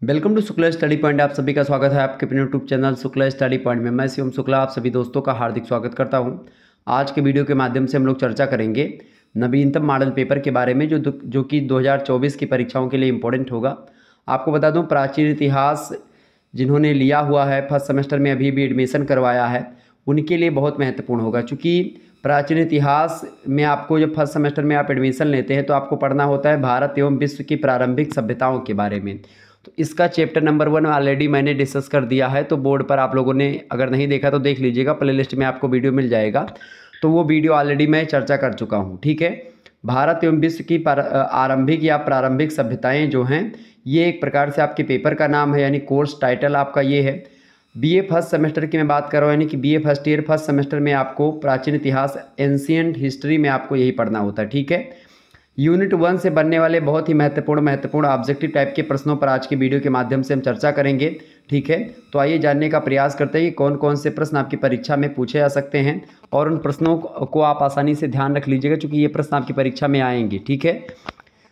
Welcome to Shukla study point. आप सभी का स्वागत है आपके अपने YouTube channel Shukla study point में। मैं शिवम शुक्ला आप सभी दोस्तों का हार्दिक स्वागत करता हूं। आज के वीडियो के माध्यम से हम लोग चर्चा करेंगे नवीनतम मॉडल पेपर के बारे में जो कि 2024 की परीक्षाओं के लिए इम्पोर्टेंट होगा। आपको बता दूं, प्राचीन इतिहास जिन्होंने लिया हुआ है फर्स्ट सेमेस्टर में अभी भी एडमिशन करवाया है, उनके लिए बहुत महत्वपूर्ण होगा। चूँकि प्राचीन इतिहास में आपको जब फर्स्ट सेमेस्टर में आप एडमिशन लेते हैं तो आपको पढ़ना होता है भारत एवं विश्व की प्रारंभिक सभ्यताओं के बारे में। तो इसका चैप्टर नंबर 1 ऑलरेडी मैंने डिस्कस कर दिया है, तो बोर्ड पर आप लोगों ने अगर नहीं देखा तो देख लीजिएगा, प्लेलिस्ट में आपको वीडियो मिल जाएगा। तो वो वीडियो ऑलरेडी मैं चर्चा कर चुका हूँ। ठीक है, भारत एवं विश्व की आरंभिक या प्रारंभिक सभ्यताएं जो हैं, ये एक प्रकार से आपके पेपर का नाम है, यानी कोर्स टाइटल आपका ये है। बीए फर्स्ट सेमेस्टर की मैं बात कर रहा हूँ, यानी कि BA first year first semester में आपको प्राचीन इतिहास एंशिएंट हिस्ट्री में आपको यही पढ़ना होता है। ठीक है, यूनिट 1 से बनने वाले बहुत ही महत्वपूर्ण ऑब्जेक्टिव टाइप के प्रश्नों पर आज की वीडियो के माध्यम से हम चर्चा करेंगे। ठीक है, तो आइए जानने का प्रयास करते हैं कि कौन कौन से प्रश्न आपकी परीक्षा में पूछे जा सकते हैं, और उन प्रश्नों को आप आसानी से ध्यान रख लीजिएगा क्योंकि ये प्रश्न आपकी परीक्षा में आएंगे। ठीक है,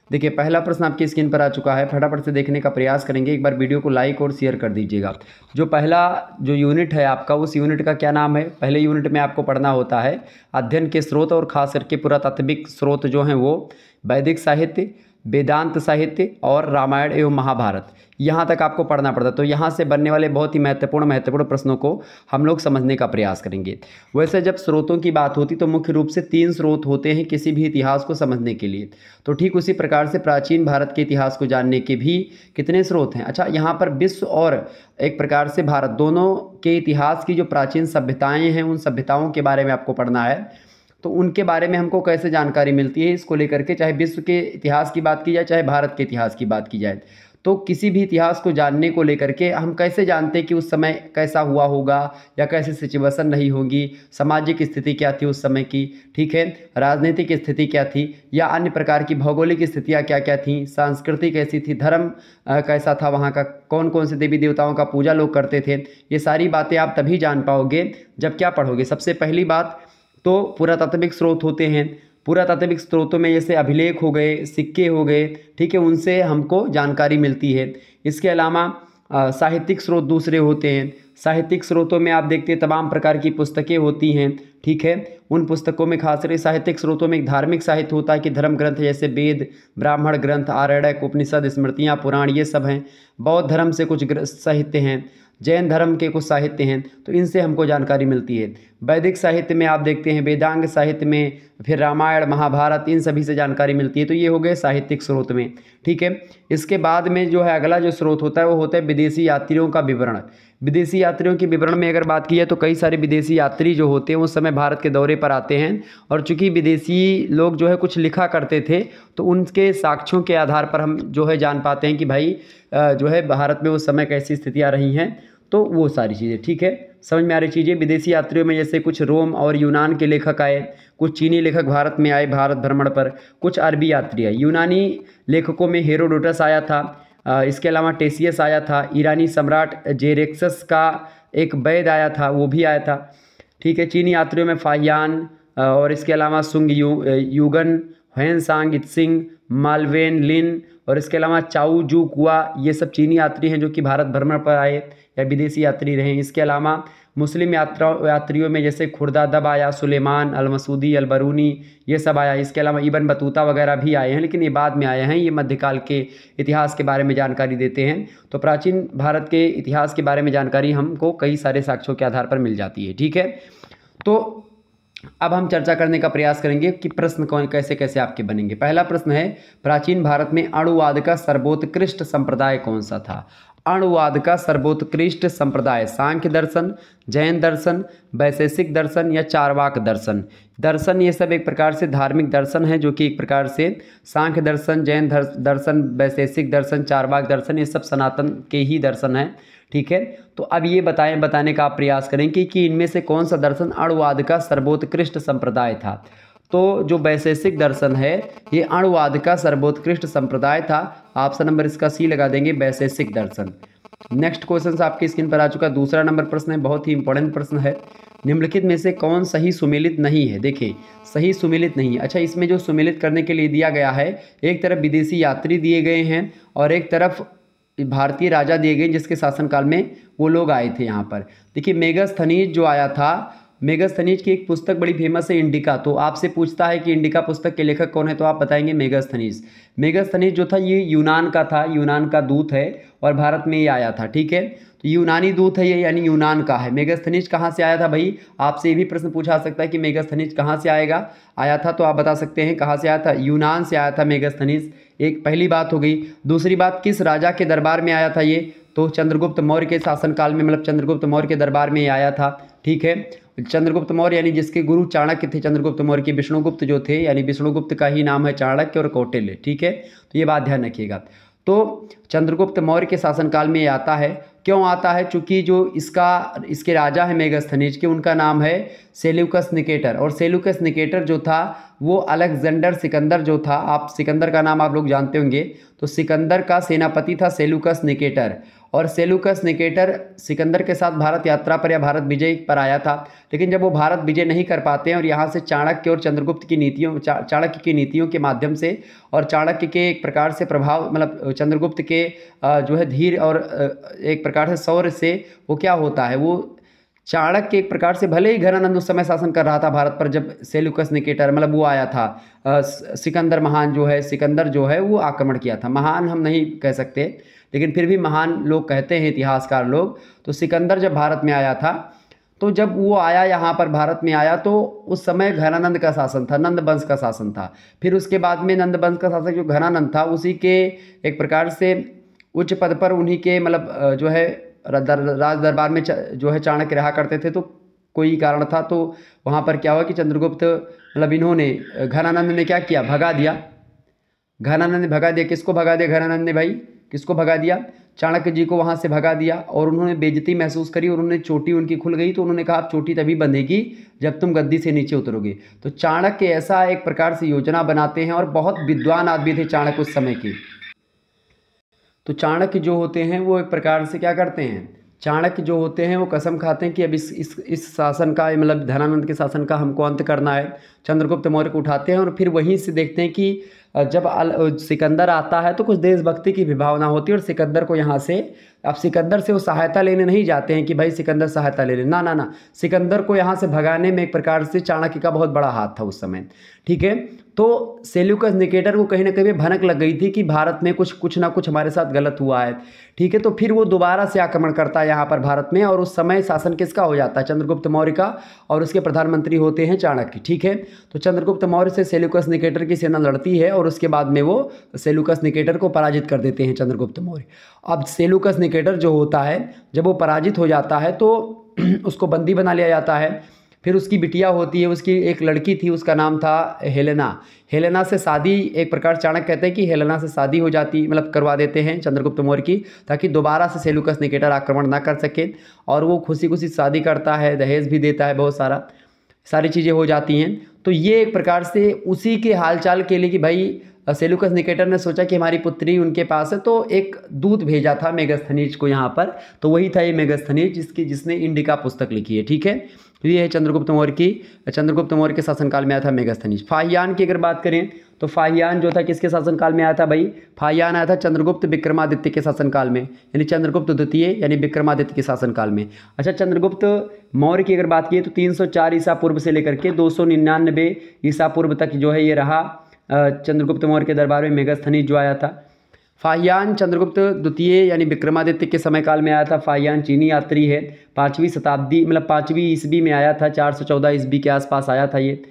देखिए पहला प्रश्न आपकी स्क्रीन पर आ चुका है, फटाफट से देखने का प्रयास करेंगे। एक बार वीडियो को लाइक और शेयर कर दीजिएगा। जो पहला यूनिट है आपका, उस यूनिट का क्या नाम है? पहले यूनिट में आपको पढ़ना होता है अध्ययन के स्रोत, और खास करके पुरातात्विक स्रोत जो हैं वो वैदिक साहित्य, वेदांत साहित्य और रामायण एवं महाभारत, यहाँ तक आपको पढ़ना पड़ता है। तो यहाँ से बनने वाले बहुत ही महत्वपूर्ण प्रश्नों को हम लोग समझने का प्रयास करेंगे। वैसे जब स्रोतों की बात होती तो मुख्य रूप से 3 स्रोत होते हैं किसी भी इतिहास को समझने के लिए। तो ठीक उसी प्रकार से प्राचीन भारत के इतिहास को जानने के भी कितने स्रोत हैं? अच्छा, यहाँ पर विश्व और एक प्रकार से भारत दोनों के इतिहास की जो प्राचीन सभ्यताएँ हैं, उन सभ्यताओं के बारे में आपको पढ़ना है। तो उनके बारे में हमको कैसे जानकारी मिलती है इसको लेकर के, चाहे विश्व के इतिहास की बात की जाए चाहे भारत के इतिहास की बात की जाए, तो किसी भी इतिहास को जानने को लेकर के हम कैसे जानते हैं कि उस समय कैसा हुआ होगा या कैसी सिचुएशन रही होगी, सामाजिक स्थिति क्या थी उस समय की। ठीक है, राजनीतिक स्थिति क्या थी, या अन्य प्रकार की भौगोलिक स्थितियाँ क्या क्या थी, संस्कृति कैसी थी, धर्म कैसा था वहाँ का, कौन कौन से देवी देवताओं का पूजा लोग करते थे। ये सारी बातें आप तभी जान पाओगे जब क्या पढ़ोगे। सबसे पहली बात तो पुरातात्विक स्रोत होते हैं। पुरातात्विक स्रोतों में जैसे अभिलेख हो गए, सिक्के हो गए, ठीक है, उनसे हमको जानकारी मिलती है। इसके अलावा साहित्यिक स्रोत दूसरे होते हैं। साहित्यिक स्रोतों में आप देखते हैं तमाम प्रकार की पुस्तकें होती हैं। ठीक है, उन पुस्तकों में खास करके साहित्यिक स्रोतों में एक धार्मिक साहित्य होता है कि धर्म ग्रंथ जैसे वेद, ब्राह्मण ग्रंथ, आरण्यक, उपनिषद, स्मृतियाँ, पुराण, ये सब हैं। बौद्ध धर्म से कुछ साहित्य हैं, जैन धर्म के कुछ साहित्य हैं, तो इनसे हमको जानकारी मिलती है। वैदिक साहित्य में आप देखते हैं, वेदांग साहित्य में, फिर रामायण महाभारत, इन सभी से जानकारी मिलती है। तो ये हो गए साहित्यिक स्रोत में। ठीक है, इसके बाद में जो है अगला जो स्रोत होता है वो होता है विदेशी यात्रियों का विवरण। विदेशी यात्रियों के विवरण में अगर बात की जाए तो कई सारे विदेशी यात्री जो होते हैं उस समय भारत के दौरे पर आते हैं, और चूंकि विदेशी लोग जो है कुछ लिखा करते थे तो उनके साक्ष्यों के आधार पर हम जो है जान पाते हैं कि भाई जो है भारत में उस समय कैसी स्थितियाँ रही हैं। तो वो सारी चीज़ें, ठीक है, समझ में आ रही चीज़ें। विदेशी यात्रियों में जैसे कुछ रोम और यूनान के लेखक आए, कुछ चीनी लेखक भारत में आए भारत भ्रमण पर, कुछ अरबी यात्री आए। यूनानी लेखकों में हेरोडोटस आया था, इसके अलावा टेसियस आया था, ईरानी सम्राट जेरेक्सस का एक वैद आया था, वो भी आया था। ठीक है, चीनी यात्रियों में फाहियान, और इसके अलावा सुंग युगन, ह्वेनसांग, इत्सिंग, मालवेन लिन, और इसके अलावा चाऊ जू कुआ, ये सब चीनी यात्री हैं जो कि भारत भ्रमण पर आए या विदेशी यात्री रहे। इसके अलावा मुस्लिम यात्रियों में जैसे खुर्दादब आया, सुलेमान, अल मसूदी, अल बरूनी, ये सब आया। इसके अलावा इबन बतूता वगैरह भी आए हैं, लेकिन ये बाद में आए हैं। ये मध्यकाल के इतिहास के बारे में जानकारी देते हैं। तो प्राचीन भारत के इतिहास के बारे में जानकारी हमको कई सारे साक्ष्यों के आधार पर मिल जाती है। ठीक है, तो अब हम चर्चा करने का प्रयास करेंगे कि प्रश्न कौन कैसे कैसे आपके बनेंगे। पहला प्रश्न है, प्राचीन भारत में अणुवाद का सर्वोत्कृष्ट संप्रदाय कौन सा था? अणुवाद का सर्वोत्कृष्ट संप्रदाय सांख्य दर्शन, जैन दर्शन, वैशेषिक दर्शन या चारवाक दर्शन। दर्शन ये सब एक प्रकार से धार्मिक दर्शन है, जो कि एक प्रकार से सांख्य दर्शन, जैन दर्शन, वैशेषिक दर्शन, चारवाक दर्शन, ये सब सनातन के ही दर्शन हैं। ठीक है, तो अब ये बताने का आप प्रयास करेंगे कि इनमें से कौन सा दर्शन अणुवाद का सर्वोत्कृष्ट संप्रदाय था। तो जो वैशेषिक दर्शन है ये अणुवाद का सर्वोत्कृष्ट संप्रदाय था। ऑप्शन नंबर इसका सी लगा देंगे, वैशेषिक दर्शन। नेक्स्ट क्वेश्चन आपकी स्क्रीन पर आ चुका है। दूसरा नंबर प्रश्न है, बहुत ही इंपॉर्टेंट प्रश्न है। निम्नलिखित में से कौन सही सुमेलित नहीं है? देखिए, सही सुमेलित नहीं है। अच्छा, इसमें जो सुमेलित करने के लिए दिया गया है, एक तरफ विदेशी यात्री दिए गए हैं और एक तरफ भारतीय राजा दिए गए जिसके शासनकाल में वो लोग आए थे यहाँ पर। देखिए मेगास्थनीज जो आया था, मेगास्थनीज की एक पुस्तक बड़ी फेमस है इंडिका। तो आपसे पूछता है कि इंडिका पुस्तक के लेखक कौन है, तो आप बताएंगे मेगास्थनीज। मेगास्थनीज जो था ये यूनान का था, यूनान का दूत है और भारत में ये आया था। ठीक है, तो यूनानी दूत है ये, यानी यूनान का है। मेगास्थनीज कहाँ से आया था भाई, आपसे ये भी प्रश्न पूछा जा सकता है कि मेगास्थनीज कहाँ से आया था, तो आप बता सकते हैं कहाँ से आया था, यूनान से आया था मेगास्थनीज। एक पहली बात हो गई। दूसरी बात, किस राजा के दरबार में आया था ये, तो चंद्रगुप्त मौर्य के शासनकाल में, मतलब चंद्रगुप्त मौर्य के दरबार में ये आया था। ठीक है, चंद्रगुप्त मौर्य यानी जिसके गुरु चाणक्य थे, चंद्रगुप्त मौर्य के विष्णुगुप्त जो थे, यानी विष्णुगुप्त का ही नाम है चाणक्य और कौटिल्य। ठीक है, तो ये बात ध्यान रखिएगा। तो चंद्रगुप्त मौर्य के शासनकाल में ये आता है। क्यों आता है, चूंकि जो इसके राजा है मेगास्थनीज के, उनका नाम है सेल्यूकस निकेटर। और सेल्यूकस निकेटर जो था वो अलेक्जेंडर सिकंदर जो था, आप सिकंदर का नाम आप लोग जानते होंगे, तो सिकंदर का सेनापति था सेल्यूकस निकेटर। और सेल्यूकस निकेटर सिकंदर के साथ भारत यात्रा पर या भारत विजय पर आया था, लेकिन जब वो भारत विजय नहीं कर पाते हैं और यहाँ से चाणक्य और चंद्रगुप्त की नीतियों, चाणक्य की नीतियों के माध्यम से और चाणक्य के एक प्रकार से प्रभाव, मतलब चंद्रगुप्त के जो है धीर और एक प्रकार से शौर्य से वो क्या होता है, वो चाणक्य एक प्रकार से, भले ही घनानंद उस समय शासन कर रहा था भारत पर, जब सेल्यूकस निकेटर मतलब वो आया था, सिकंदर महान जो है, सिकंदर जो है वो आक्रमण किया था। महान हम नहीं कह सकते, लेकिन फिर भी महान लोग कहते हैं इतिहासकार लोग। तो सिकंदर जब भारत में आया था, तो जब वो आया यहाँ पर भारत में आया, तो उस समय घनानंद का शासन था, नंद वंश का शासन था। फिर उसके बाद में नंद वंश का शासक जो घनानंद था, उसी के एक प्रकार से उच्च पद पर उन्हीं के मतलब जो है राज दरबार में जो है चाणक्य रहा करते थे। तो कोई कारण था, तो वहाँ पर क्या हुआ कि चंद्रगुप्त मतलब इन्होंने, घनानंद ने क्या किया, भगा दिया। घनानंद ने भगा दिया, किसको भगा दिया घनानंद ने भाई, किसको भगा दिया, चाणक्य जी को वहाँ से भगा दिया। और उन्होंने बेइज्जती महसूस करी और उन्होंने चोटी उनकी खुल गई, तो उन्होंने कहा आप चोटी तभी बंधेगी जब तुम गद्दी से नीचे उतरोगे। तो चाणक्य ऐसा एक प्रकार से योजना बनाते हैं, और बहुत विद्वान आदमी थे चाणक्य उस समय के। तो चाणक्य जो होते हैं वो एक प्रकार से क्या करते हैं, चाणक्य जो होते हैं वो कसम खाते हैं कि अब इस शासन का, मतलब धनानंद के शासन का हमको अंत करना है। चंद्रगुप्त मौर्य को उठाते हैं और फिर वहीं से देखते हैं कि जब सिकंदर आता है तो कुछ देशभक्ति की भी भावना होती है, और सिकंदर को यहाँ से, अब सिकंदर से वो सहायता लेने नहीं जाते हैं कि भाई सिकंदर सहायता ले ले, ना ना ना, सिकंदर को यहाँ से भगाने में एक प्रकार से चाणक्य का बहुत बड़ा हाथ था उस समय। ठीक है, तो सेल्यूकस निकेटर को कहीं ना कहीं भनक लग गई थी कि भारत में कुछ ना कुछ हमारे साथ गलत हुआ है। ठीक है, तो फिर वो दोबारा से आक्रमण करता है यहाँ पर भारत में, और उस समय शासन किसका हो जाता है, चंद्रगुप्त मौर्य का, और उसके प्रधानमंत्री होते हैं चाणक्य। ठीक है, तो चंद्रगुप्त मौर्य से सेल्यूकस निकेटर की सेना लड़ती है, और उसके बाद में वो सेल्यूकस निकेटर को पराजित कर देते हैं चंद्रगुप्त मौर्य। अब सेल्यूकस निकेटर जो होता है, जब वो पराजित हो जाता है तो उसको बंदी बना लिया जाता है। फिर उसकी बिटिया होती है, उसकी एक लड़की थी, उसका नाम था हेलेना। हेलेना से शादी, एक प्रकार चाणक्य कहते हैं कि हेलेना से शादी हो जाती, मतलब करवा देते हैं चंद्रगुप्त मौर्य की, ताकि दोबारा से सेल्यूकस निकेटर आक्रमण ना कर सके। और वो खुशी खुशी शादी करता है, दहेज भी देता है, बहुत सारी चीज़ें हो जाती हैं। तो ये एक प्रकार से उसी के हालचाल के लिए कि भाई सेल्यूकस निकेटर ने सोचा कि हमारी पुत्री उनके पास है, तो एक दूत भेजा था मेगास्थनीज को यहाँ पर। तो वही था ये मेगास्थनीज जिसने इंडिका पुस्तक लिखी है। ठीक है, तो ये है चंद्रगुप्त मौर्य के शासनकाल में आया था मेगास्थनीज। फाहियान की अगर बात करें तो फाहियान जो था किसके शासनकाल में आया था भाई, फाहियान आया था चंद्रगुप्त विक्रमादित्य के शासनकाल में, यानी चंद्रगुप्त द्वितीय यानी विक्रमादित्य के शासनकाल में। अच्छा, चंद्रगुप्त मौर्य की अगर बात की तो 304 ईसा पूर्व से लेकर के 299 ईसा पूर्व तक जो है ये रहा चंद्रगुप्त मौर्य के दरबार में मेगास्थनीज जो आया था। फाहियान चंद्रगुप्त द्वितीय यानी विक्रमादित्य के समय काल में आया था। फाहियान चीनी यात्री है, 5वीं शताब्दी मतलब 5वीं ईस्वी में आया था, 414 ईस्वी के आसपास आया था ये।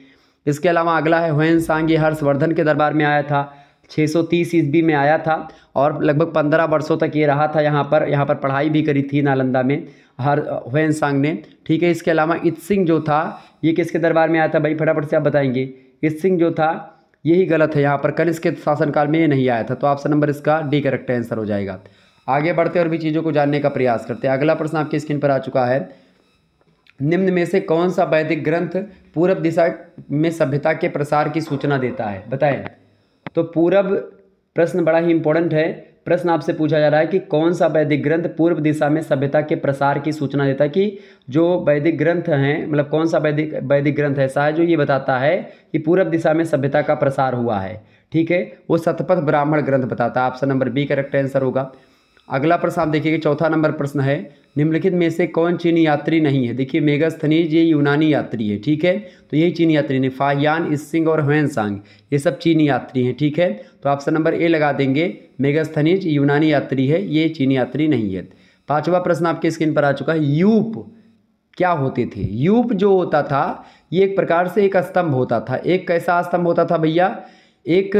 इसके अलावा अगला है ह्वेनसांग, ये हर्षवर्धन के दरबार में आया था, 630 ईस्वी में आया था, और लगभग 15 वर्षों तक ये रहा था यहाँ पर पढ़ाई भी करी थी नालंदा में ह्वेनसांग ने। ठीक है, इसके अलावा इत्सिंग जो था ये किसके दरबार में आया था भाई, फटाफट से आप बताएंगे। इत्सिंग जो था यही गलत है, यहाँ पर कनिष्क के शासनकाल में ये नहीं आया था, तो ऑप्शन नंबर इसका डी करेक्ट आंसर हो जाएगा। आगे बढ़ते और भी चीज़ों को जानने का प्रयास करते हैं। अगला प्रश्न आपकी स्क्रीन पर आ चुका है, निम्न में से कौन सा वैदिक ग्रंथ पूरब दिशा में सभ्यता के प्रसार की सूचना देता है, बताएं। तो पूरब, प्रश्न बड़ा ही इंपॉर्टेंट है, प्रश्न आपसे पूछा जा रहा है कि कौन सा वैदिक ग्रंथ पूर्व दिशा में सभ्यता के प्रसार की सूचना देता है, कि जो वैदिक ग्रंथ हैं, मतलब कौन सा वैदिक ग्रंथ ऐसा है जो ये बताता है कि पूर्व दिशा में सभ्यता का प्रसार हुआ है। ठीक है, वो शतपथ ब्राह्मण ग्रंथ बताता है, option number B correct answer होगा। अगला प्रश्न आप देखिए, चौथा नंबर प्रश्न है, निम्नलिखित में से कौन चीनी यात्री नहीं है। देखिए मेगास्थनीज ये यूनानी यात्री है, ठीक है, तो यही चीनी यात्री नहीं। फाहियान, इसिंग और ह्वेनसांग ये सब चीनी यात्री हैं, ठीक है, तो ऑप्शन नंबर ए लगा देंगे। मेगास्थनीज यूनानी यात्री है, ये चीनी यात्री नहीं है। पांचवा प्रश्न आपके स्क्रीन पर आ चुका है, यूप क्या होते थे। यूप जो होता था ये एक प्रकार से एक स्तंभ होता था। एक कैसा स्तंभ होता था भैया, एक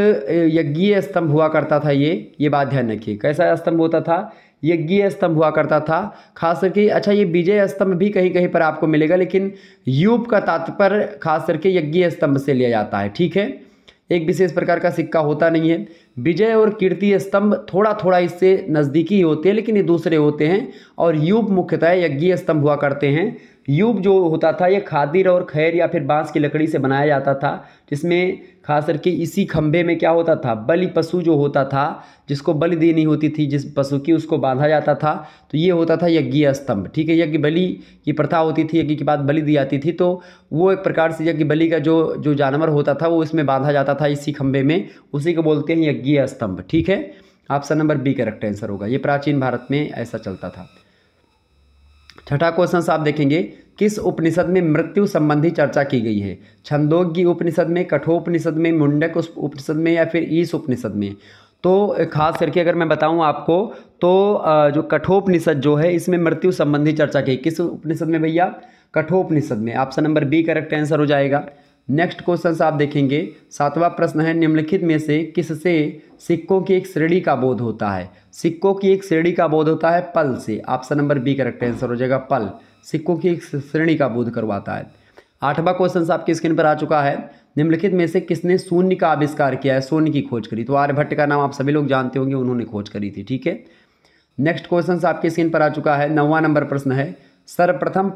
यज्ञीय स्तंभ हुआ करता था। ये बात ध्यान रखिए, कैसा स्तंभ होता था, यज्ञीय स्तंभ हुआ करता था खास करके। अच्छा, ये विजय स्तंभ भी कहीं कहीं पर आपको मिलेगा, लेकिन यूप का तात्पर्य खास करके यज्ञीय स्तंभ से लिया जाता है, ठीक है। एक विशेष प्रकार का सिक्का होता नहीं है। विजय और कीर्ति स्तंभ थोड़ा थोड़ा इससे नज़दीकी ही होते हैं, लेकिन ये दूसरे होते हैं। और यूप मुख्यतः यज्ञीय स्तंभ हुआ करते हैं। यूप जो होता था ये खादिर और खैर या फिर बांस की लकड़ी से बनाया जाता था, जिसमें खास करके इसी खंभे में क्या होता था, बलि पशु जो होता था, जिसको बलि देनी होती थी जिस पशु की, उसको बांधा जाता था। तो ये होता था यज्ञीय स्तंभ, ठीक है। यज्ञ बलि की प्रथा होती थी, यज्ञ के बाद बलि दी जाती थी, तो वो एक प्रकार से यज्ञ बलि का जो जानवर होता था वो इसमें बांधा जाता था इसी खंभे में, उसी को बोलते हैं यज्ञीय स्तंभ, ठीक है। Option number B correct answer होगा। ये प्राचीन भारत में ऐसा चलता था। छठा क्वेश्चन आप देखेंगे, किस उपनिषद में मृत्यु संबंधी चर्चा की गई है। छंदोग्य उपनिषद में, कठोपनिषद में, मुंडक उपनिषद में या फिर ईश उपनिषद में। तो खास करके अगर मैं बताऊं आपको तो जो कठोपनिषद जो है इसमें मृत्यु संबंधी चर्चा की। किस उपनिषद में भैया, कठोपनिषद में। Option number B correct answer हो जाएगा। नेक्स्ट क्वेश्चन आप देखेंगे, सातवां प्रश्न है, निम्नलिखित में से किससे सिक्कों की एक श्रेणी का बोध होता है। सिक्कों की एक श्रेणी का बोध होता है पल से। Option number B correct answer हो जाएगा, पल सिक्कों की एक श्रेणी का बोध करवाता है। आठवां क्वेश्चन आपकी स्क्रीन पर आ चुका है, निम्नलिखित में से किसने शून्य का आविष्कार किया है, शून्य की खोज करी। तो आर्यभट्ट का नाम आप सभी लोग जानते होंगे, उन्होंने खोज करी थी, ठीक है। नेक्स्ट क्वेश्चन आपकी स्क्रीन पर आ चुका है, 9वां नंबर प्रश्न है, सर्वप्रथम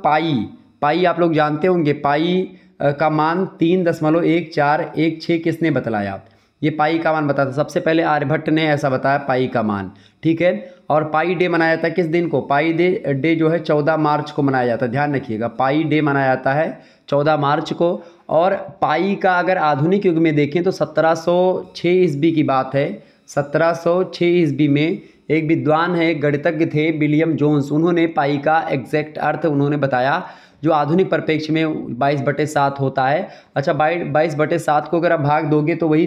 पाई आप लोग जानते होंगे, पाई का मान 3.1416 किसने बतलाया। ये पाई का मान बताया था सबसे पहले आर्यभट्ट ने ऐसा बताया पाई का मान, ठीक है। और पाई डे मनाया जाता है किस दिन को, पाई डे जो है 14 मार्च को मनाया जाता है, ध्यान रखिएगा। पाई डे मनाया जाता है 14 मार्च को। और पाई का अगर आधुनिक युग में देखें तो 1706 ईस्वी की बात है। 1706 ईस्वी में एक विद्वान है, गणितज्ञ थे विलियम जोन्स, उन्होंने पाई का एग्जैक्ट अर्थ उन्होंने बताया, जो आधुनिक परिप्रेक्ष्य में 22/7 होता है। अच्छा, 22/7 को अगर आप भाग दोगे तो वही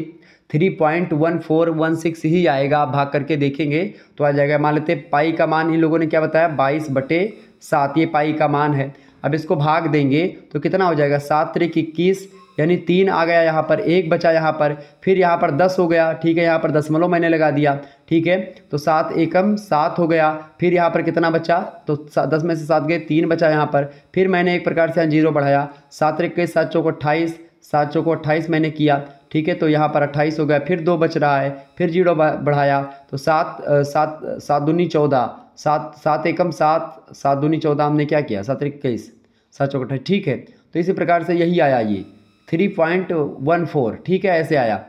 3.1416 ही आएगा। आप भाग करके देखेंगे तो आ जाएगा। मान लेते पाई का मान इन लोगों ने क्या बताया, 22/7, ये पाई का मान है। अब इसको भाग देंगे तो कितना हो जाएगा, 7 त्रिक 21, यानी 3 आ गया यहाँ पर, 1 बचा यहाँ पर, फिर यहाँ पर 10 हो गया, ठीक है। यहाँ पर दशमलव मैंने लगा दिया, ठीक है। तो 7 एकम 7 हो गया, फिर यहाँ पर कितना बचा, तो 10 में से 7 गए, 3 बचा यहाँ पर, फिर मैंने एक प्रकार से 0 बढ़ाया, 7 त्रिक 7 चौक 28, 7 चौक 28 मैंने किया, ठीक है। तो यहाँ पर 28 हो गया, फिर 2 बच रहा है, फिर 0 बढ़ाया, तो 7 दूनी 14, 7 एकम 7, 7 दूनी 14 हमने क्या किया, 7 त्रिक 21, 7 चौक 28, ठीक है। तो इसी प्रकार से यही आया, ये 3.14, ठीक है, ऐसे आया।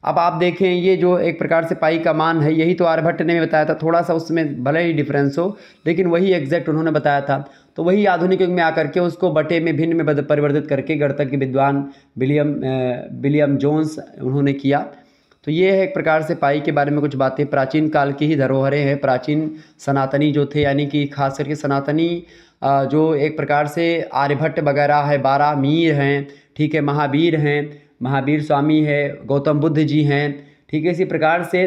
अब आप देखें ये जो एक प्रकार से पाई का मान है, यही तो आर्यभट्ट ने बताया था, थोड़ा सा उसमें भले ही डिफरेंस हो, लेकिन वही एग्जैक्ट उन्होंने बताया था। तो वही आधुनिक युग में आकर के उसको बटे में भिन्न में परिवर्तित करके गणितज्ञ विद्वान विलियम जोन्स उन्होंने किया। तो ये है एक प्रकार से पाई के बारे में कुछ बातें, प्राचीन काल की ही धरोहरें हैं। प्राचीन सनातनी जो थे, यानी कि खास करके सनातनी जो एक प्रकार से आर्यभट्ट वगैरह है, 12 मीर हैं, ठीक है, महावीर हैं, महावीर स्वामी है, गौतम बुद्ध जी हैं, ठीक है। इसी प्रकार से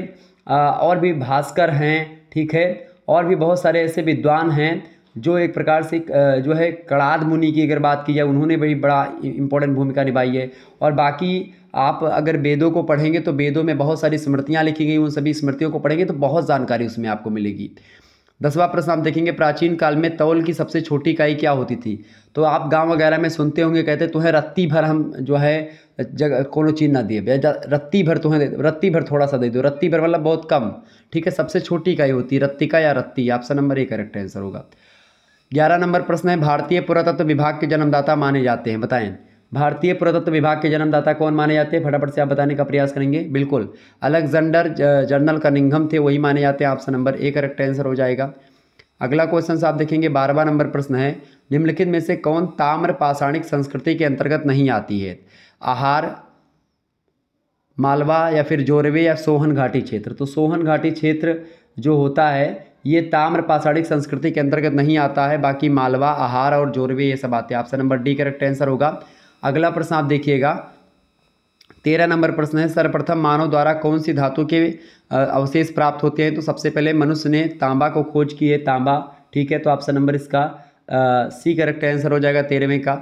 और भी भास्कर हैं, ठीक है, और भी बहुत सारे ऐसे विद्वान हैं जो एक प्रकार से जो है कणाद मुनि की अगर बात की जाए, उन्होंने बड़ी बड़ा इंपॉर्टेंट भूमिका निभाई है। और बाकी आप अगर वेदों को पढ़ेंगे तो वेदों में बहुत सारी स्मृतियाँ लिखी गई, उन सभी स्मृतियों को पढ़ेंगे तो बहुत जानकारी उसमें आपको मिलेगी। 10वां प्रश्न आप देखेंगे, प्राचीन काल में तौल की सबसे छोटी इकाई क्या होती थी। तो आप गांव वगैरह में सुनते होंगे, कहते तुम्हें रत्ती भर हम जो है जगह कोनो चीज़ ना दिए, रत्ती भर तुम्हें, रत्ती भर थोड़ा सा दे दो, रत्ती भर मतलब बहुत कम, ठीक है। सबसे छोटी इकाई होती है रत्तिका या रत्ती। Option number A correct answer होगा। 11 नंबर प्रश्न है, भारतीय पुरातत्व विभाग के जन्मदाता माने जाते हैं, बताएं। भारतीय पुरातत्व विभाग के जन्मदाता कौन माने जाते हैं, फटाफट से आप बताने का प्रयास करेंगे। बिल्कुल अलेक्जेंडर जर्नल कनिंघम थे, वही माने जाते हैं। Option number A correct answer हो जाएगा। अगला क्वेश्चन आप देखेंगे, 12वां नंबर प्रश्न है, निम्नलिखित में से कौन ताम्र पाषाणिक संस्कृति के अंतर्गत नहीं आती है। आहार, मालवा या फिर जोरवे या सोहन घाटी क्षेत्र। तो सोहन घाटी क्षेत्र जो होता है ये ताम्र पाषाणिक संस्कृति के अंतर्गत नहीं आता है, बाकी मालवा, आहार और जोरवे ये सब आते हैं। Option number D correct answer होगा। अगला प्रश्न आप देखिएगा, 13 नंबर प्रश्न है, सर्वप्रथम मानव द्वारा कौन सी धातु के अवशेष प्राप्त होते हैं? तो सबसे पहले मनुष्य ने तांबा को खोज की है, तांबा, ठीक है। तो ऑप्शन नंबर इसका सी करेक्ट आंसर हो जाएगा 13वें का।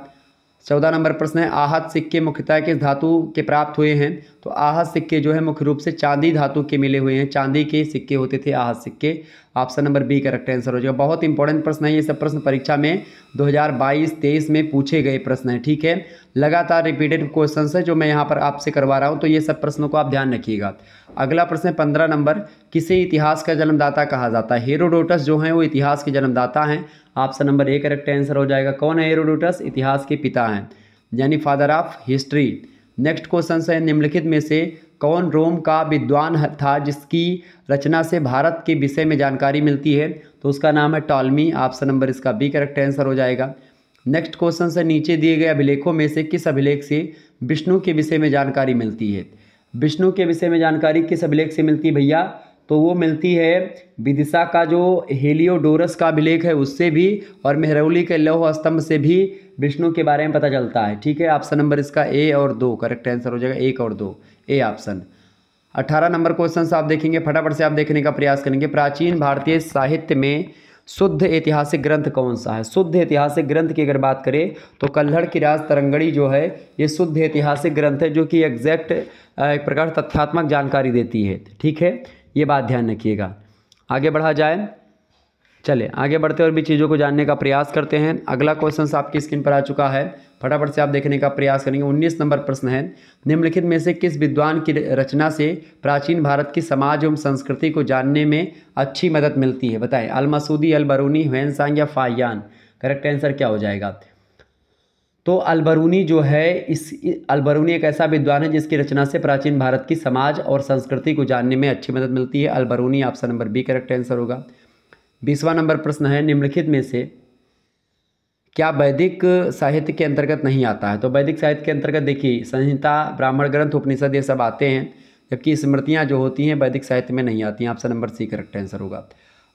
14 नंबर प्रश्न है, आहत सिक्के मुख्यतः किस धातु के प्राप्त हुए हैं? तो आहत सिक्के जो है मुख्य रूप से चांदी धातु के मिले हुए हैं, चांदी के सिक्के होते थे आहत सिक्के। Option number B correct answer हो जाएगा। बहुत इंपॉर्टेंट प्रश्न है ये सब, प्रश्न परीक्षा में 2022-23 में पूछे गए प्रश्न हैं, ठीक है। लगातार रिपीटेड क्वेश्चन है जो मैं यहाँ पर आपसे करवा रहा हूँ, तो ये सब प्रश्नों को आप ध्यान रखिएगा। अगला प्रश्न है 15 नंबर, किसे इतिहास का जन्मदाता कहा जाता है? हेरोडोटस जो हैं वो इतिहास के जन्मदाता हैं। Option number A correct answer हो जाएगा। कौन है हेरोडोटस? इतिहास के पिता हैं, यानी father of history. Next question है, निम्नलिखित में से कौन रोम का विद्वान था जिसकी रचना से भारत के विषय में जानकारी मिलती है? तो उसका नाम है टॉलमी। ऑप्शन नंबर इसका बी करेक्ट आंसर हो जाएगा। नेक्स्ट क्वेश्चन है, नीचे दिए गए अभिलेखों में से किस अभिलेख से विष्णु के विषय में जानकारी मिलती है? विष्णु के विषय में जानकारी किस अभिलेख से मिलती है भैया? तो वो मिलती है विदिशा का जो हेलियोडोरस का अभिलेख है उससे भी, और मेहरौली के लौह स्तंभ से भी विष्णु के बारे में पता चलता है, ठीक है। ऑप्शन नंबर इसका ए और 2 करेक्ट आंसर हो जाएगा, 1 और 2 ए ऑप्शन। 18 नंबर क्वेश्चन आप देखेंगे, फटाफट से आप देखने का प्रयास करेंगे। प्राचीन भारतीय साहित्य में शुद्ध ऐतिहासिक ग्रंथ कौन सा है? शुद्ध ऐतिहासिक ग्रंथ की अगर बात करें तो कल्हड़ की राज तरंगड़ी जो है ये शुद्ध ऐतिहासिक ग्रंथ है, जो कि एग्जैक्ट एक प्रकार तथ्यात्मक जानकारी देती है, ठीक है। ये बात ध्यान रखिएगा। आगे बढ़ा जाए, चले आगे बढ़ते और भी चीज़ों को जानने का प्रयास करते हैं। अगला क्वेश्चन आपकी स्क्रीन पर आ चुका है, फटाफट से आप देखने का प्रयास करेंगे। 19 नंबर प्रश्न है, निम्नलिखित में से किस विद्वान की रचना से प्राचीन भारत की समाज एवं संस्कृति को जानने में अच्छी मदद मिलती है? बताएं। अल मसूदी, अल बरूनी, ह्वेनसांग या फाहियान? करेक्ट आंसर क्या हो जाएगा? तो अल बरूनी जो है, अल बरूनी एक ऐसा विद्वान है जिसकी रचना से प्राचीन भारत की समाज और संस्कृति को जानने में अच्छी मदद मिलती है। Al Biruni option number B correct answer होगा। 20वां नंबर प्रश्न है, निम्नलिखित में से क्या वैदिक साहित्य के अंतर्गत नहीं आता है? तो वैदिक साहित्य के अंतर्गत देखिए संहिता, ब्राह्मण ग्रंथ, उपनिषद ये सब आते हैं, जबकि स्मृतियाँ जो होती हैं वैदिक साहित्य में नहीं आती हैं। Option number C correct answer होगा।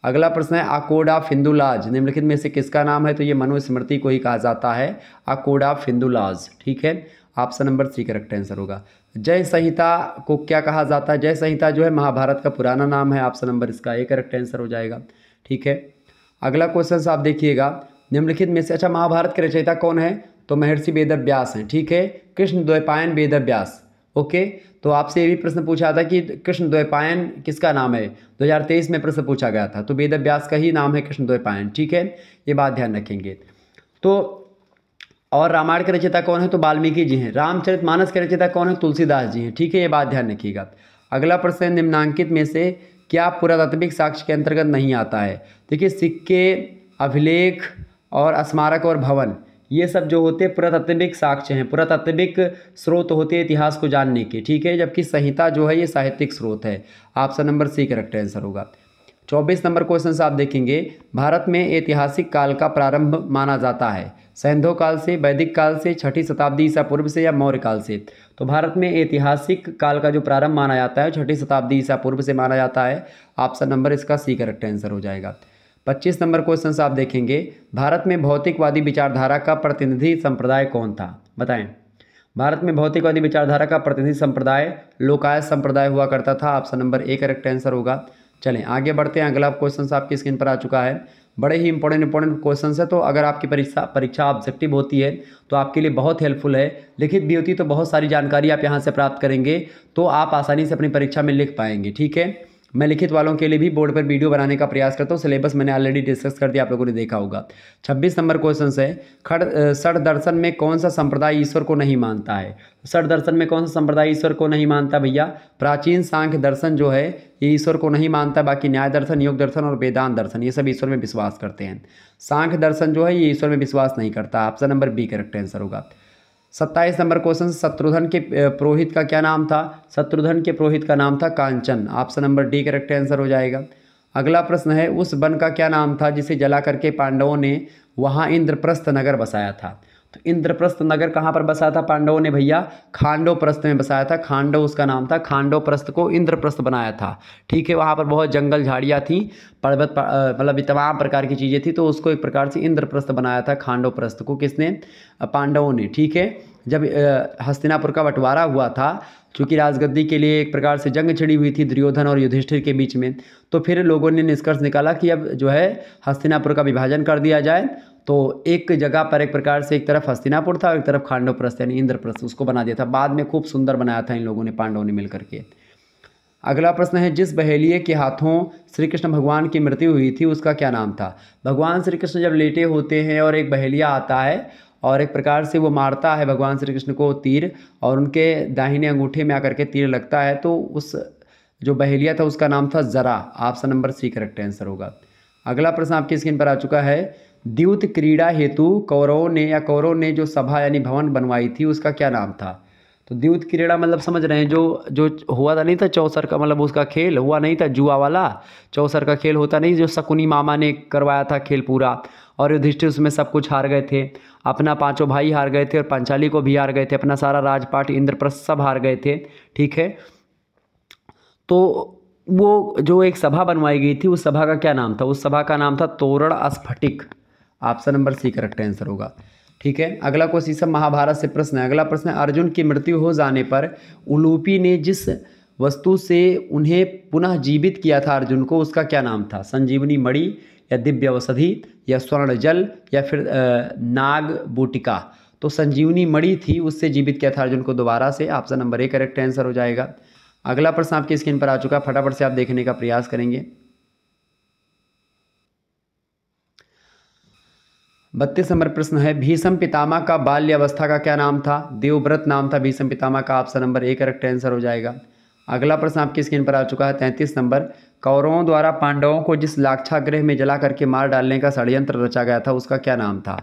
अगला प्रश्न है, a code of Hindu laws निम्नलिखित में से किसका नाम है? तो ये मनुस्मृति को ही कहा जाता है, a code of Hindu laws, ठीक है। Option number C correct answer होगा। जय संहिता को क्या कहा जाता है? जय संहिता जो है महाभारत का पुराना नाम है। ऑप्शन नंबर इसका ए करेक्ट आंसर हो जाएगा, ठीक है। अगला क्वेश्चन आप देखिएगा, निम्नलिखित में से, अच्छा महाभारत के रचयिता कौन है? तो महर्षि वेदव्यास हैं, ठीक है। कृष्ण द्वैपायन वेदव्यास, ओके। तो आपसे ये भी प्रश्न पूछा था कि कृष्ण द्वैपायन किसका नाम है? 2023 में प्रश्न पूछा गया था, तो वेदव्यास का ही नाम है कृष्ण द्वैपायन, ठीक है। ये बात ध्यान रखेंगे। तो और रामायण के रचयिता कौन है? तो वाल्मीकि जी हैं। रामचरितमानस के रचयिता कौन है? तुलसीदास जी हैं, ठीक है। ये बात ध्यान रखिएगा। अगला प्रश्न, निम्नांकित में से क्या पुरातात्विक साक्ष्य के अंतर्गत नहीं आता है? देखिए सिक्के, अभिलेख और स्मारक और भवन ये सब जो होते हैं पुरातात्विक साक्ष्य हैं, पुरातात्विक स्रोत होते हैं इतिहास को जानने के, ठीक है। जबकि संहिता जो है ये साहित्यिक स्रोत है। Option number C correct answer होगा। 24 नंबर क्वेश्चन आप देखेंगे, भारत में ऐतिहासिक काल का प्रारंभ माना जाता है सैंधव काल से, वैदिक काल से, 6ठी शताब्दी ईसा पूर्व से या मौर्य काल से? तो भारत में ऐतिहासिक काल का जो प्रारंभ माना जाता है 6ठी शताब्दी ईसा पूर्व से माना जाता है। ऑप्शन नंबर इसका सी करेक्ट आंसर हो जाएगा। 25 नंबर क्वेश्चन आप देखेंगे, भारत में भौतिकवादी विचारधारा का प्रतिनिधि संप्रदाय कौन था? बताएं। भारत में भौतिकवादी विचारधारा का प्रतिनिधि संप्रदाय लोकायत संप्रदाय हुआ करता था। Option number A correct answer होगा। चलें आगे बढ़ते हैं। अगला क्वेश्चन आपकी स्क्रीन पर आ चुका है, बड़े ही इंपॉर्टेंट क्वेश्चन है। तो अगर आपकी परीक्षा ऑब्जेक्टिव होती है तो आपके लिए बहुत हेल्पफुल है, लिखित भी होती है तो बहुत सारी जानकारी आप यहाँ से प्राप्त करेंगे, तो आप आसानी से अपनी परीक्षा में लिख पाएंगे, ठीक है। मैं लिखित वालों के लिए भी बोर्ड पर वीडियो बनाने का प्रयास करता हूँ, सिलेबस मैंने ऑलरेडी डिस्कस कर दिया, आप लोगों ने देखा होगा। 26 नंबर क्वेश्चन है, षड दर्शन में कौन सा संप्रदाय ईश्वर को नहीं मानता है? षड दर्शन में कौन सा संप्रदाय ईश्वर को नहीं मानता भैया? प्राचीन सांख्य दर्शन जो है ये ईश्वर को नहीं मानता, बाकी न्याय दर्शन, योग दर्शन और वेदांत दर्शन ये सब ईश्वर में विश्वास करते हैं। सांख्य दर्शन जो है ये ईश्वर में विश्वास नहीं करता। Option number B correct answer होगा। 27 नंबर क्वेश्चन, शत्रुघ्न के पुरोहित का क्या नाम था? शत्रुघ्न के पुरोहित का नाम था Kanchan. Option number D correct answer हो जाएगा। अगला प्रश्न है, उस वन का क्या नाम था जिसे जला करके पांडवों ने वहां इंद्रप्रस्थ नगर बसाया था? तो इंद्रप्रस्थ नगर कहाँ पर बसाया था पांडवों ने भैया? खांडवप्रस्थ में बसाया था। खांडव उसका नाम था, खांडवप्रस्थ को इंद्रप्रस्थ बनाया था। ठीक है, वहाँ पर बहुत जंगल झाड़ियाँ थी, पर्वत मतलब तमाम प्रकार की चीज़ें थी, तो उसको एक प्रकार से इंद्रप्रस्थ बनाया था खांडवप्रस्थ को। किसने? पांडवों ने। ठीक है, जब हस्तिनापुर का बंटवारा हुआ था, चूँकि राजगद्दी के लिए एक प्रकार से जंग छिड़ी हुई थी दुर्योधन और युधिष्ठिर के बीच में, तो फिर लोगों ने निष्कर्ष निकाला कि अब जो है हस्तिनापुर का विभाजन कर दिया जाए। तो एक जगह पर एक प्रकार से एक तरफ हस्तिनापुर था और एक तरफ खांडवप्रस्थ यानी इंद्रप्रस्थ, उसको बना दिया था। बाद में खूब सुंदर बनाया था इन लोगों ने, पांडवों ने मिलकर के। अगला प्रश्न है, जिस बहेलिये के हाथों श्री कृष्ण भगवान की मृत्यु हुई थी उसका क्या नाम था? भगवान श्री कृष्ण जब लेटे होते हैं और एक बहेलिया आता है और एक प्रकार से वो मारता है भगवान श्री कृष्ण को तीर, और उनके दाहिने अंगूठे में आकर के तीर लगता है, तो उस जो बहेलिया था उसका नाम था Jara. Option number C correct answer होगा। अगला प्रश्न आपकी स्क्रीन पर आ चुका है, द्यूत क्रीड़ा हेतु कौरवों ने जो सभा यानी भवन बनवाई थी उसका क्या नाम था? तो द्यूत क्रीड़ा मतलब समझ रहे हैं, जो हुआ था नहीं था चौसर का, मतलब उसका खेल हुआ नहीं था जुआ वाला, चौसर का खेल होता नहीं, जो शकुनी मामा ने करवाया था खेल पूरा, और युधिष्ठिर उसमें सब कुछ हार गए थे, अपना 5 भाई हार गए थे और पांचाली को भी हार गए थे, अपना सारा राजपाट इंद्रप्रस्थ सब हार गए थे। ठीक है, तो वो जो एक सभा बनवाई गई थी उस सभा का क्या नाम था? उस सभा का नाम था तोरण स्फटिक। Option number C correct answer होगा। ठीक है, अगला क्वेश्चन सब महाभारत से प्रश्न है। अगला प्रश्न है, अर्जुन की मृत्यु हो जाने पर उलूपी ने जिस वस्तु से उन्हें पुनः जीवित किया था अर्जुन को, उसका क्या नाम था? संजीवनी मणि या दिव्य औषधि या स्वर्ण जल या फिर नाग बूटिका? तो संजीवनी मणि थी, उससे जीवित किया था अर्जुन को दोबारा से। Option number A correct answer हो जाएगा। अगला प्रश्न आपकी स्क्रीन पर आ चुका, फटाफट से आप देखने का प्रयास करेंगे। 32 नंबर प्रश्न है, भीष्म पितामह का बाल्यावस्था का क्या नाम था? देवव्रत नाम था भीष्म पितामह का। Option number A correct answer हो जाएगा। अगला प्रश्न आपकी स्क्रीन पर आ चुका है 33 नंबर, कौरवों द्वारा पांडवों को जिस लाक्षागृह में जला करके मार डालने का षड्यंत्र रचा गया था उसका क्या नाम था?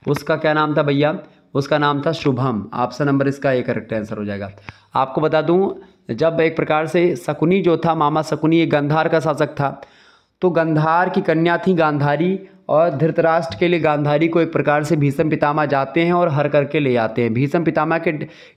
उसका क्या नाम था भैया? उसका नाम था शुभम। ऑप्शन नंबर इसका ए करेक्ट आंसर हो जाएगा। आपको बता दूं, जब एक प्रकार से शकुनी जो था, मामा शकुनी एक गांधार का शासक था, तो गांधार की कन्या थी गांधारी, और धृतराष्ट्र के लिए गांधारी को एक प्रकार से भीष्म पितामह जाते हैं और हर करके ले आते हैं। भीष्म पितामह के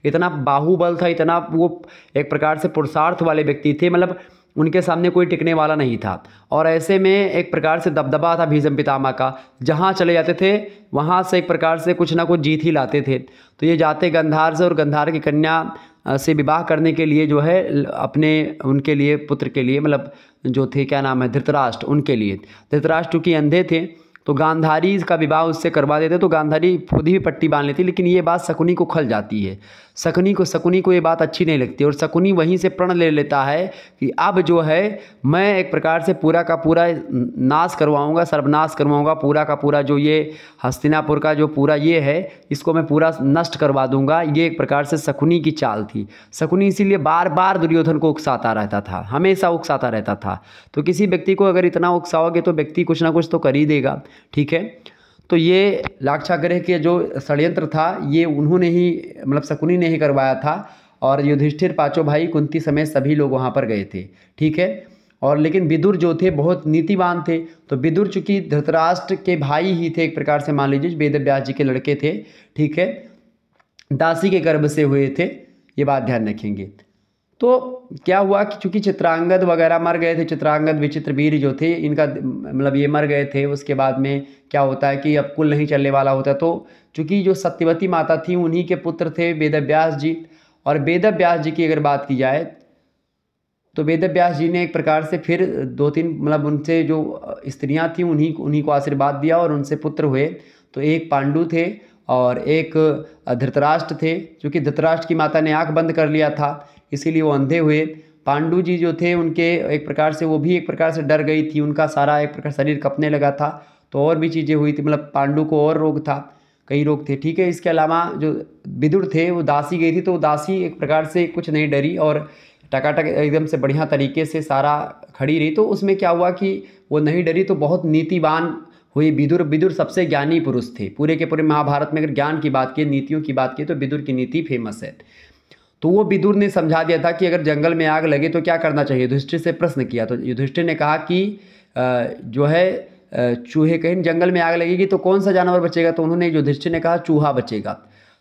इतना बाहुबल था, इतना वो एक प्रकार से पुरुषार्थ वाले व्यक्ति थे, मतलब उनके सामने कोई टिकने वाला नहीं था, और ऐसे में एक प्रकार से दबदबा था भीष्म पितामह का, जहाँ चले जाते थे वहाँ से एक प्रकार से कुछ ना कुछ जीत ही लाते थे। तो ये जाते गांधार से और गांधार की कन्या से विवाह करने के लिए जो है अपने उनके लिए पुत्र के लिए, मतलब जो थे क्या नाम है धृतराष्ट्र, उनके लिए। धृतराष्ट्र चूँकि अंधे थे तो गांधारी का विवाह उससे करवा देते, तो गांधारी खुद ही पट्टी बांध लेती, लेकिन ये बात शकुनी को खल जाती है। शकुनी को ये बात अच्छी नहीं लगती और शकुनी वहीं से प्रण ले लेता है कि अब जो है मैं एक प्रकार से पूरा का पूरा नाश करवाऊंगा, सर्वनाश करवाऊंगा, पूरा का पूरा जो ये हस्तिनापुर का जो पूरा ये है इसको मैं पूरा नष्ट करवा दूंगा। ये एक प्रकार से शकुनी की चाल थी। शकुनी इसीलिए बार बार दुर्योधन को उकसाता रहता था, हमेशा उकसाता रहता था। तो किसी व्यक्ति को अगर इतना उकसाओगे तो व्यक्ति कुछ ना कुछ तो कर ही देगा। ठीक है, तो ये लाक्षागृह के जो षड्यंत्र था ये उन्होंने ही, मतलब शकुनी ने ही करवाया था, और युधिष्ठिर, पांचों भाई, कुंती समेत सभी लोग वहाँ पर गए थे। ठीक है, और लेकिन विदुर जो थे बहुत नीतिवान थे, तो विदुर चूँकि धृतराष्ट्र के भाई ही थे, एक प्रकार से मान लीजिए वेद व्यास जी के लड़के थे। ठीक है, दासी के गर्भ से हुए थे, ये बात ध्यान रखेंगे। तो क्या हुआ कि चूंकि चित्रांगद वगैरह मर गए थे, चित्रांगद विचित्रवीर जो थे इनका मतलब ये मर गए थे, उसके बाद में क्या होता है कि अब कुल नहीं चलने वाला होता, तो चूंकि जो सत्यवती माता थी उन्हीं के पुत्र थे वेदव्यास जी। और वेदव्यास जी की अगर बात की जाए तो वेदव्यास जी ने एक प्रकार से फिर 2-3 मतलब उनसे जो स्त्रियां थीं उन्हीं को आशीर्वाद दिया और उनसे पुत्र हुए। तो एक पांडु थे और एक धृतराष्ट्र थे। चूँकि धृतराष्ट्र की माता ने आँख बंद कर लिया था इसीलिए वो अंधे हुए। पांडु जी जो थे उनके एक प्रकार से वो भी एक प्रकार से डर गई थी, उनका सारा एक प्रकार शरीर कँपने लगा था, तो और भी चीज़ें हुई थी, मतलब पांडु को और रोग था, कई रोग थे। ठीक है, इसके अलावा जो विदुर थे वो दासी गई थी, तो दासी एक प्रकार से कुछ नहीं डरी और टकाटक एकदम से बढ़िया तरीके से सारा खड़ी रही। तो उसमें क्या हुआ कि वो नहीं डरी तो बहुत नीतिवान हुई। विदुर सबसे ज्ञानी पुरुष थे पूरे के पूरे महाभारत में। अगर ज्ञान की बात की, नीतियों की बात की तो विदुर की नीति फेमस है। तो वो विदुर ने समझा दिया था कि अगर जंगल में आग लगे तो क्या करना चाहिए। युधिष्ठिर से प्रश्न किया तो युधिष्ठिर ने कहा कि जो है चूहे, कहीं जंगल में आग लगेगी तो कौन सा जानवर बचेगा, तो उन्होंने युधिष्ठिर ने कहा चूहा बचेगा।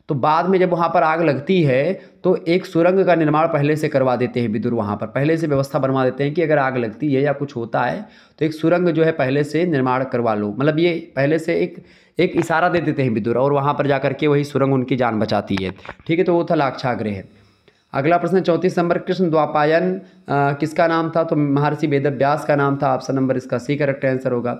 तो बाद में जब वहाँ पर आग लगती है तो एक सुरंग का निर्माण पहले से करवा देते हैं विदुर, वहाँ पर पहले से व्यवस्था बनवा देते हैं कि अगर आग लगती है या कुछ होता है तो एक सुरंग जो है पहले से निर्माण करवा लो, मतलब ये पहले से एक इशारा दे देते हैं विदुर, और वहाँ पर जाकर के वही सुरंग उनकी जान बचाती है। ठीक है, तो वो था लाक्षागृह। अगला प्रश्न 34 नंबर, कृष्ण द्वापायन किसका नाम था, तो महर्षि वेदव्यास का नाम था। ऑप्शन नंबर इसका सी करेक्ट आंसर होगा।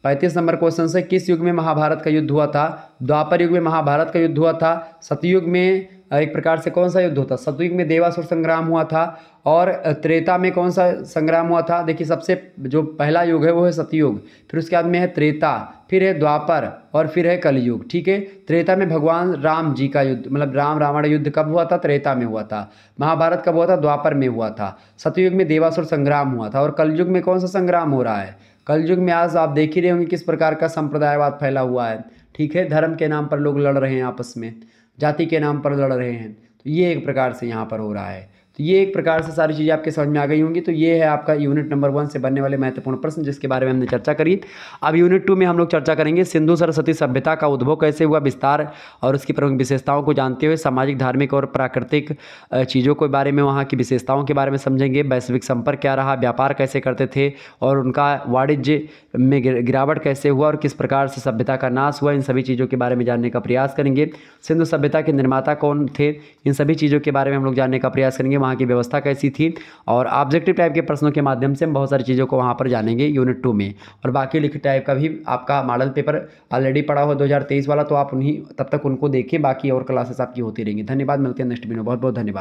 35 नंबर क्वेश्चन से, किस युग में महाभारत का युद्ध हुआ था। द्वापर युग में महाभारत का युद्ध हुआ था। सतयुग में एक प्रकार से कौन सा युद्ध होता, सतयुग में देवासुर संग्राम हुआ था। और त्रेता में कौन सा संग्राम हुआ था, देखिए सबसे जो पहला युग है वो है सतयुग, फिर उसके बाद में है त्रेता, फिर है द्वापर और फिर है कलयुग। ठीक है, त्रेता में भगवान राम जी का युद्ध, मतलब राम रावण युद्ध कब हुआ था, त्रेता में हुआ था। महाभारत कब हुआ था, द्वापर में हुआ था। सतयुग में देवासुर संग्राम हुआ था। और कलयुग में कौन सा संग्राम हो रहा है, कलयुग में आज आप देख ही रहे होंगे किस प्रकार का संप्रदायवाद फैला हुआ है। ठीक है, धर्म के नाम पर लोग लड़ रहे हैं आपस में, जाति के नाम पर लड़ रहे हैं, तो ये एक प्रकार से यहाँ पर हो रहा है। तो ये एक प्रकार से सारी चीज़ें आपके समझ में आ गई होंगी। तो ये है आपका यूनिट नंबर 1 से बनने वाले महत्वपूर्ण प्रश्न जिसके बारे में हमने चर्चा करी। अब यूनिट 2 में हम लोग चर्चा करेंगे सिंधु सरस्वती सभ्यता का उद्भव कैसे हुआ, विस्तार और उसकी प्रमुख विशेषताओं को जानते हुए सामाजिक, धार्मिक और प्राकृतिक चीज़ों के बारे में, वहाँ की विशेषताओं के बारे में समझेंगे। वैश्विक संपर्क क्या रहा, व्यापार कैसे करते थे और उनका वाणिज्य में गिरावट कैसे हुआ और किस प्रकार से सभ्यता का नाश हुआ, इन सभी चीज़ों के बारे में जानने का प्रयास करेंगे। सिंधु सभ्यता के निर्माता कौन थे, इन सभी चीज़ों के बारे में हम लोग जानने का प्रयास करेंगे। वहाँ की व्यवस्था कैसी थी, और ऑब्जेक्टिव टाइप के प्रश्नों के माध्यम से हम बहुत सारी चीज़ों को वहाँ पर जानेंगे यूनिट 2 में। और बाकी लिखित टाइप का भी आपका मॉडल पेपर ऑलरेडी पड़ा हुआ 2023 वाला, तो आप उन्हीं तब तक उनको देखें, बाकी और क्लासेस आपकी होती रहेंगी। धन्यवाद, मिलते हैं नेक्स्ट वीडियो, बहुत बहुत धन्यवाद।